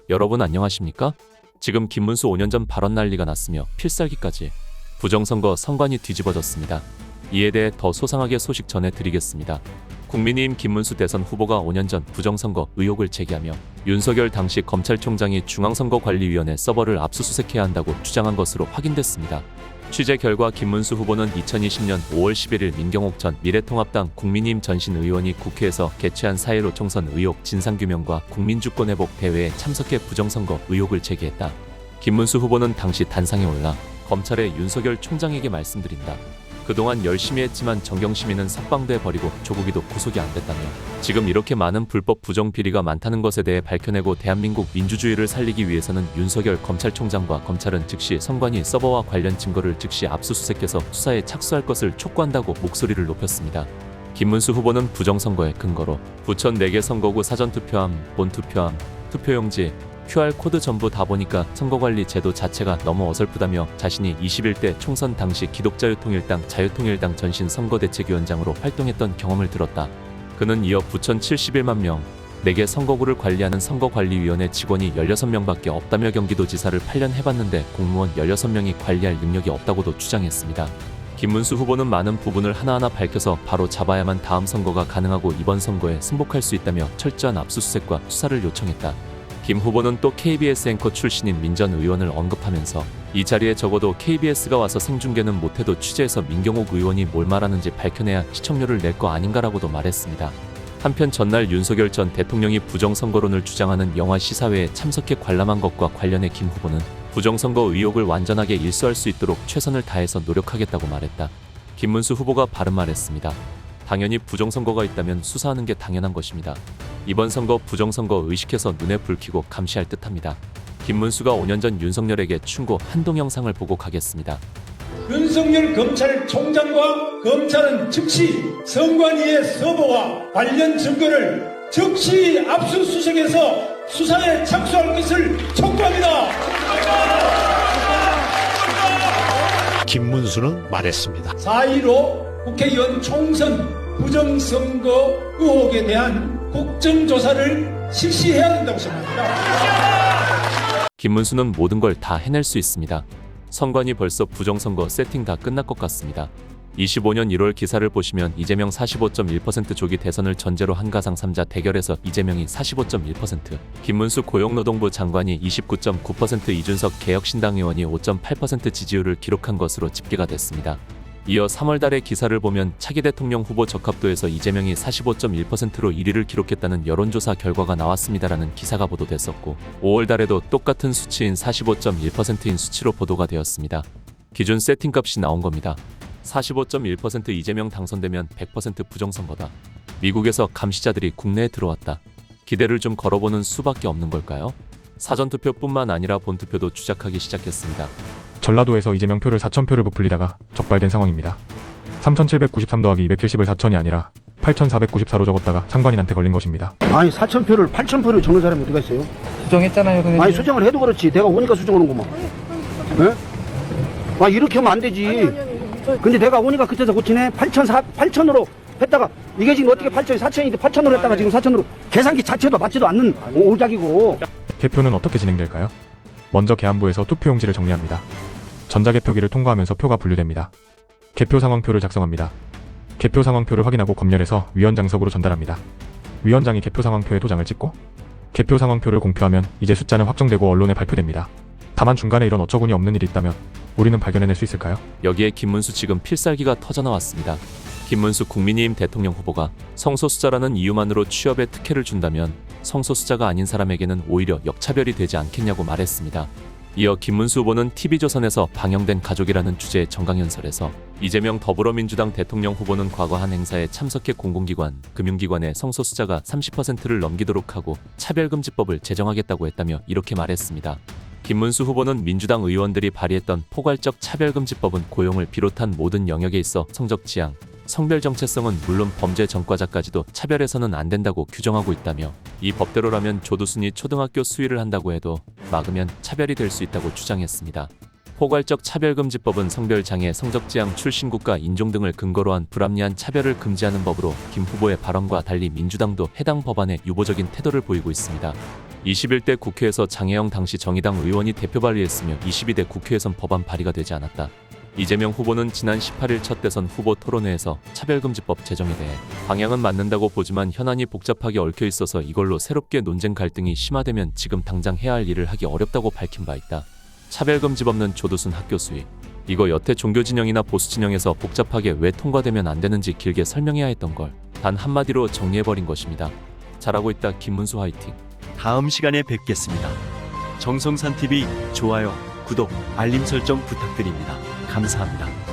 여러분 안녕하십니까? 지금 김문수 5년 전 발언 난리가 났으며 필살기까지 부정선거 선관위 뒤집어졌습니다. 이에 대해 더 소상하게 소식 전해드리겠습니다. 국민의힘 김문수 대선 후보가 5년 전 부정선거 의혹을 제기하며 윤석열 당시 검찰총장이 중앙선거관리위원회 서버를 압수수색해야 한다고 주장한 것으로 확인됐습니다. 취재 결과 김문수 후보는 2020년 5월 11일 민경옥 전 미래통합당 국민의힘 전신 의원이 국회에서 개최한 4.15 총선 의혹 진상규명과 국민주권회복 대회에 참석해 부정선거 의혹을 제기했다. 김문수 후보는 당시 단상에 올라 검찰의 윤석열 총장에게 말씀드린다. 그동안 열심히 했지만 정경심의는 석방돼 버리고 조국이도 구속이 안 됐다며 지금 이렇게 많은 불법 부정 비리가 많다는 것에 대해 밝혀내고 대한민국 민주주의를 살리기 위해서는 윤석열 검찰총장과 검찰은 즉시 선관위 서버와 관련 증거를 즉시 압수수색해서 수사에 착수할 것을 촉구한다고 목소리를 높였습니다. 김문수 후보는 부정선거의 근거로 부천 4개 선거구 사전투표함, 본투표함, 투표용지, QR코드 전부 다 보니까 선거관리 제도 자체가 너무 어설프다며 자신이 21대 총선 당시 기독자유통일당 자유통일당 전신 선거대책위원장으로 활동했던 경험을 들었다. 그는 이어 부천 71만 명, 4개 선거구를 관리하는 선거관리위원회 직원이 16명밖에 없다며 경기도지사를 8년 해봤는데 공무원 16명이 관리할 능력이 없다고도 주장했습니다. 김문수 후보는 많은 부분을 하나하나 밝혀서 바로 잡아야만 다음 선거가 가능하고 이번 선거에 승복할 수 있다며 철저한 압수수색과 수사를 요청했다. 김 후보는 또 KBS 앵커 출신인 민 전 의원을 언급하면서 이 자리에 적어도 KBS가 와서 생중계는 못해도 취재해서 민경옥 의원이 뭘 말하는지 밝혀내야 시청료를 낼 거 아닌가라고도 말했습니다. 한편 전날 윤석열 전 대통령이 부정선거론을 주장하는 영화 시사회에 참석해 관람한 것과 관련해 김 후보는 부정선거 의혹을 완전하게 일소할 수 있도록 최선을 다해서 노력하겠다고 말했다. 김문수 후보가 바른 말했습니다. 당연히 부정선거가 있다면 수사하는 게 당연한 것입니다. 이번 선거 부정선거 의식해서 눈에 불 켜고 감시할 듯합니다. 김문수가 5년 전 윤석열에게 충고 한동 영상을 보고 가겠습니다. 윤석열 검찰총장과 검찰은 즉시 선관위의 서버와 관련 증거를 즉시 압수수색해서 수사에 착수할 것을 촉구합니다. 김문수는 말했습니다. 4.15 국회의원 총선 부정선거 의혹에 대한 국정조사를 실시해야 된다고 생각합니다. 김문수는 모든 걸 다 해낼 수 있습니다. 선관위 벌써 부정선거 세팅 다 끝날 것 같습니다. 25년 1월 기사를 보시면 이재명 45.1% 조기 대선을 전제로 한 가상 3자 대결에서 이재명이 45.1%, 김문수 고용노동부 장관이 29.9%, 이준석 개혁신당 의원이 5.8% 지지율을 기록한 것으로 집계가 됐습니다. 이어 3월 달의 기사를 보면 차기 대통령 후보 적합도에서 이재명이 45.1%로 1위를 기록했다는 여론조사 결과가 나왔습니다라는 기사가 보도됐었고 5월 달에도 똑같은 수치인 45.1%인 수치로 보도가 되었습니다. 기준 세팅값이 나온 겁니다. 45.1% 이재명 당선되면 100% 부정선거다. 미국에서 감시자들이 국내에 들어왔다. 기대를 좀 걸어보는 수밖에 없는 걸까요? 사전투표뿐만 아니라 본투표도 주작하기 시작했습니다. 전라도에서 이재명 표를 4,000표를 부풀리다가 적발된 상황입니다. 3,793 더하기 270을 4,000이 아니라 8,494로 적었다가 상관인한테 걸린 것입니다. 아니 4,000표를 8,000표를 적는 사람이 어디가 있어요? 수정했잖아요. 그게. 아니 수정을 해도 그렇지 내가 오니까 수정하는 거만. 예? 아 이렇게 하면 안 되지. 근데 내가 오니까 그때서 고치네. 8,000으로 했다가 이게 지금 어떻게 8,000이 4,000인데 8,000으로 했다가 지금 4,000으로 계산기 자체도 맞지도 않는 오작이고. 개표는 어떻게 진행될까요? 먼저 계안부에서 투표용지를 정리합니다. 전자개표기를 통과하면서 표가 분류됩니다. 개표 상황표를 작성합니다. 개표 상황표를 확인하고 검열해서 위원장석으로 전달합니다. 위원장이 개표 상황표에 도장을 찍고 개표 상황표를 공표하면 이제 숫자는 확정되고 언론에 발표됩니다. 다만 중간에 이런 어처구니 없는 일이 있다면 우리는 발견해낼 수 있을까요? 여기에 김문수 지금 필살기가 터져나왔습니다. 김문수 국민의힘 대통령 후보가 성소수자라는 이유만으로 취업에 특혜를 준다면 성소수자가 아닌 사람에게는 오히려 역차별이 되지 않겠냐고 말했습니다. 이어 김문수 후보는 TV조선에서 방영된 가족이라는 주제의 정강연설에서 이재명 더불어민주당 대통령 후보는 과거 한 행사에 참석해 공공기관, 금융기관의 성소수자가 30%를 넘기도록 하고 차별금지법을 제정하겠다고 했다며 이렇게 말했습니다. 김문수 후보는 민주당 의원들이 발의했던 포괄적 차별금지법은 고용을 비롯한 모든 영역에 있어 성적 지향, 성별 정체성은 물론 범죄 전과자까지도 차별해서는 안 된다고 규정하고 있다며 이 법대로라면 조두순이 초등학교 수위를 한다고 해도 막으면 차별이 될 수 있다고 주장했습니다. 포괄적 차별금지법은 성별장애, 성적지향, 출신국가, 인종 등을 근거로 한 불합리한 차별을 금지하는 법으로 김 후보의 발언과 달리 민주당도 해당 법안에 유보적인 태도를 보이고 있습니다. 21대 국회에서 장혜영 당시 정의당 의원이 대표 발의했으며 22대 국회에선 법안 발의가 되지 않았다. 이재명 후보는 지난 18일 첫 대선 후보 토론회에서 차별금지법 제정에 대해 방향은 맞는다고 보지만 현안이 복잡하게 얽혀 있어서 이걸로 새롭게 논쟁 갈등이 심화되면 지금 당장 해야 할 일을 하기 어렵다고 밝힌 바 있다. 차별금지법은 조두순 학교 수위, 이거 여태 종교진영이나 보수진영에서 복잡하게 왜 통과되면 안 되는지 길게 설명해야 했던 걸 단 한마디로 정리해버린 것입니다. 잘하고 있다 김문수 화이팅. 다음 시간에 뵙겠습니다. 정성산TV 좋아요, 구독, 알림 설정 부탁드립니다. 감사합니다.